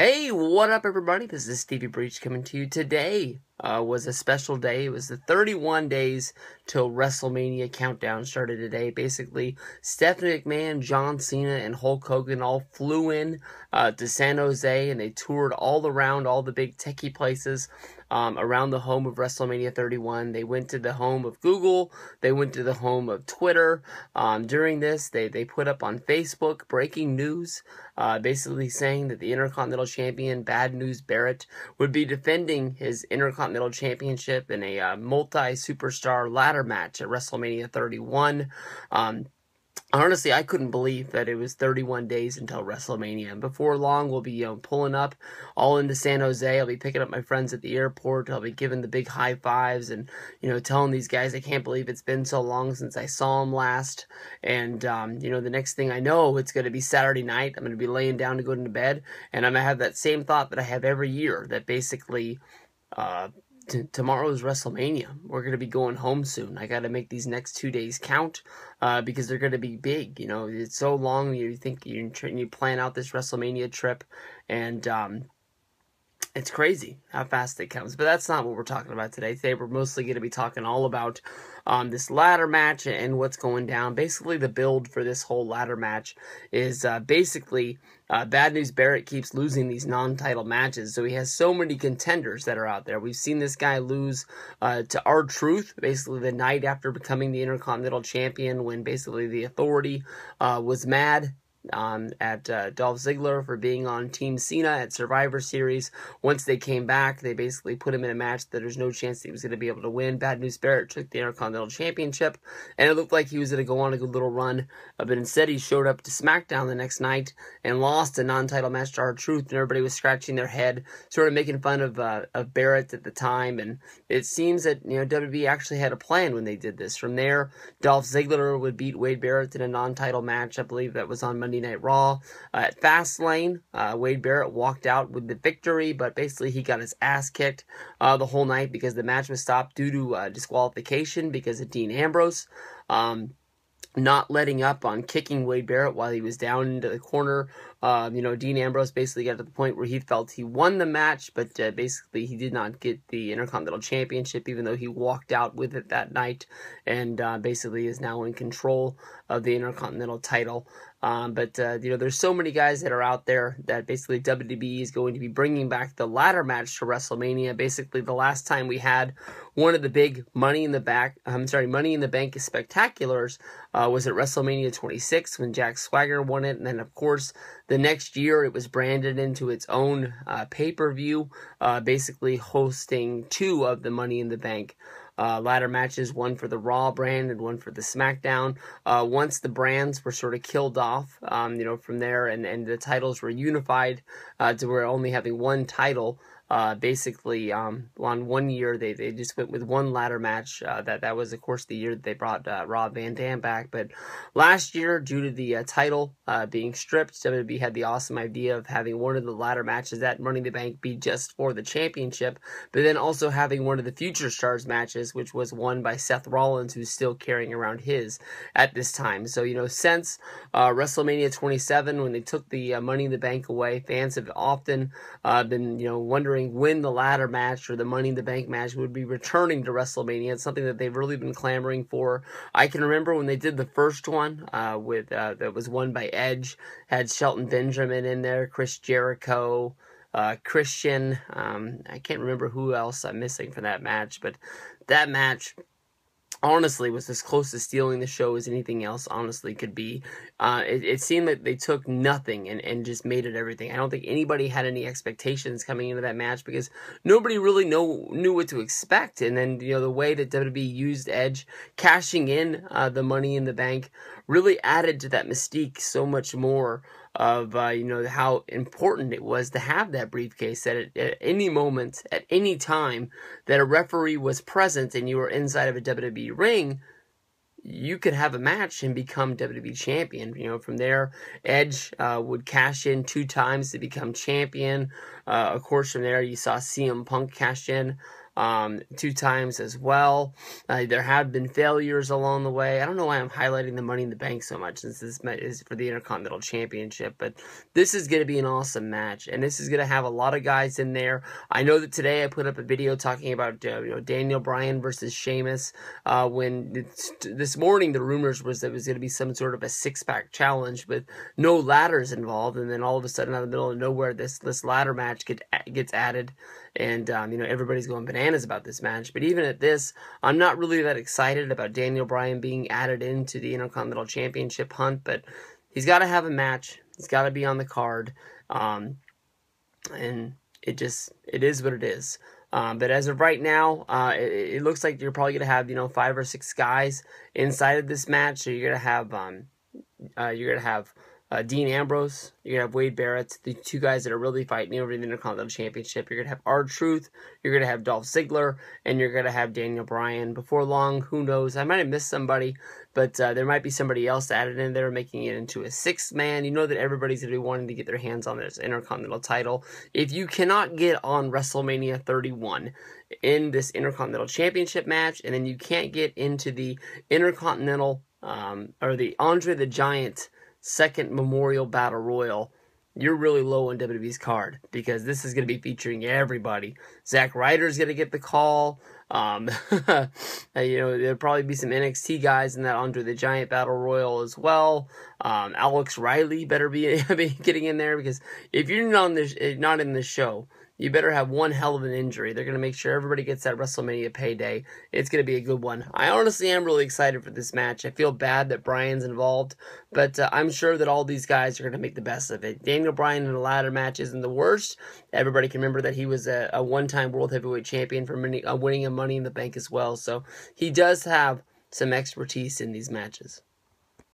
Hey, what up, everybody? This is Stevie Breach coming to you. Today was a special day. It was the 31 days till WrestleMania countdown started today. Basically, Stephanie McMahon, John Cena, and Hulk Hogan all flew in to San Jose, and they toured all around all the big techie places around the home of WrestleMania 31. They went to the home of Google. They went to the home of Twitter. During this, they put up on Facebook breaking news, basically saying that the Intercontinental Champion, Bad News Barrett, would be defending his Intercontinental Championship in a multi-superstar ladder match at WrestleMania 31. Honestly, I couldn't believe that it was 31 days until WrestleMania. And before long, we'll be pulling up all into San Jose. I'll be picking up my friends at the airport. I'll be giving the big high fives and, telling these guys I can't believe it's been so long since I saw them last. And, the next thing I know, it's going to be Saturday night. I'm going to be laying down to go into bed. And I'm going to have that same thought that I have every year, that basically tomorrow is WrestleMania. We're going to be going home soon. I got to make these next 2 days count because they're going to be big. It's so long. You think you plan out this WrestleMania trip, and it's crazy how fast it comes. But that's not what we're talking about today. Today we're mostly going to be talking all about this ladder match and what's going down. Basically, the build for this whole ladder match is Bad News Barrett keeps losing these non-title matches. So he has so many contenders that are out there. We've seen this guy lose to R-Truth, basically the night after becoming the Intercontinental Champion, when basically the Authority was mad at Dolph Ziggler for being on Team Cena at Survivor Series. Once they came back, they basically put him in a match that there's no chance that he was going to be able to win. Bad News Barrett took the Intercontinental Championship, and it looked like he was going to go on a good little run, but instead he showed up to SmackDown the next night and lost a non-title match to R-Truth, and everybody was scratching their head, sort of making fun of Barrett at the time. And it seems that WWE actually had a plan when they did this. From there, Dolph Ziggler would beat Wade Barrett in a non-title match. I believe that was on Monday Night Raw. At Fastlane, Wade Barrett walked out with the victory, but basically he got his ass kicked the whole night because the match was stopped due to disqualification because of Dean Ambrose not letting up on kicking Wade Barrett while he was down into the corner. Dean Ambrose basically got to the point where he felt he won the match, but basically he did not get the Intercontinental Championship, even though he walked out with it that night, and basically is now in control of the Intercontinental title. There's so many guys that are out there that basically WWE is going to be bringing back the ladder match to WrestleMania. Basically, the last time we had one of the big Money in the Bank spectaculars was at WrestleMania 26 when Jack Swagger won it, and then of course the next year it was branded into its own pay-per-view, basically hosting two of the Money in the Bank ladder matches, one for the Raw brand and one for the SmackDown. Once the brands were sort of killed off, from there, and the titles were unified to where only having one title. Basically, on 1 year, they just went with one ladder match. That was, of course, the year that they brought Rob Van Dam back. But last year, due to the title being stripped, WWE had the awesome idea of having one of the ladder matches at Money in the Bank be just for the championship, but then also having one of the Future Stars matches, which was won by Seth Rollins, who's still carrying around his at this time. So, since WrestleMania 27, when they took the Money in the Bank away, fans have often been, wondering when the ladder match or the Money in the Bank match would be returning to WrestleMania. It's something that they've really been clamoring for. I can remember when they did the first one that was won by Edge, had Shelton Benjamin in there, Chris Jericho, Christian. I can't remember who else I'm missing for that match, but that match honestly was as close to stealing the show as anything else honestly could be. It seemed like they took nothing and just made it everything. I don't think anybody had any expectations coming into that match because nobody really knew what to expect. And then, the way that WWE used Edge, cashing in the Money in the Bank, really added to that mystique so much more of, how important it was to have that briefcase, that at any moment, at any time that a referee was present and you were inside of a WWE ring, you could have a match and become WWE champion. From there, Edge would cash in 2 times to become champion. Of course, from there, you saw CM Punk cash in 2 times as well. There have been failures along the way. I don't know why I'm highlighting the Money in the Bank so much, since this is for the Intercontinental Championship, but this is going to be an awesome match, and this is going to have a lot of guys in there. I know that today I put up a video talking about Daniel Bryan versus Sheamus. When this morning the rumors was that it was going to be some sort of a 6-pack challenge with no ladders involved, and then all of a sudden out of the middle of nowhere this ladder match gets added, and everybody's going bananas about this match. But even at this, I'm not really that excited about Daniel Bryan being added into the Intercontinental Championship hunt, but he's got to have a match. He's got to be on the card, and it is what it is. But as of right now, it looks like you're probably going to have 5 or 6 guys inside of this match. So you're gonna have Dean Ambrose, you're going to have Wade Barrett, the 2 guys that are really fighting over the Intercontinental Championship. You're going to have R-Truth, you're going to have Dolph Ziggler, and you're going to have Daniel Bryan. Before long, who knows, I might have missed somebody, but there might be somebody else added in there, making it into a 6th man. You know that everybody's going to be wanting to get their hands on this Intercontinental title. If you cannot get on WrestleMania 31 in this Intercontinental Championship match, and then you can't get into the Intercontinental, or the Andre the Giant 2nd Memorial Battle Royal, you're really low on WWE's card, because this is going to be featuring everybody. Zack Ryder's going to get the call. There'll probably be some NXT guys in that Andre the Giant Battle Royal as well. Alex Riley better be getting in there, because if you're not in this show, you better have one hell of an injury. They're going to make sure everybody gets that WrestleMania payday. It's going to be a good one. I honestly am really excited for this match. I feel bad that Bryan's involved, but I'm sure that all these guys are going to make the best of it. Daniel Bryan in a ladder match isn't the worst. Everybody can remember that he was a one-time World Heavyweight Champion for winning a Money in the Bank as well. So he does have some expertise in these matches.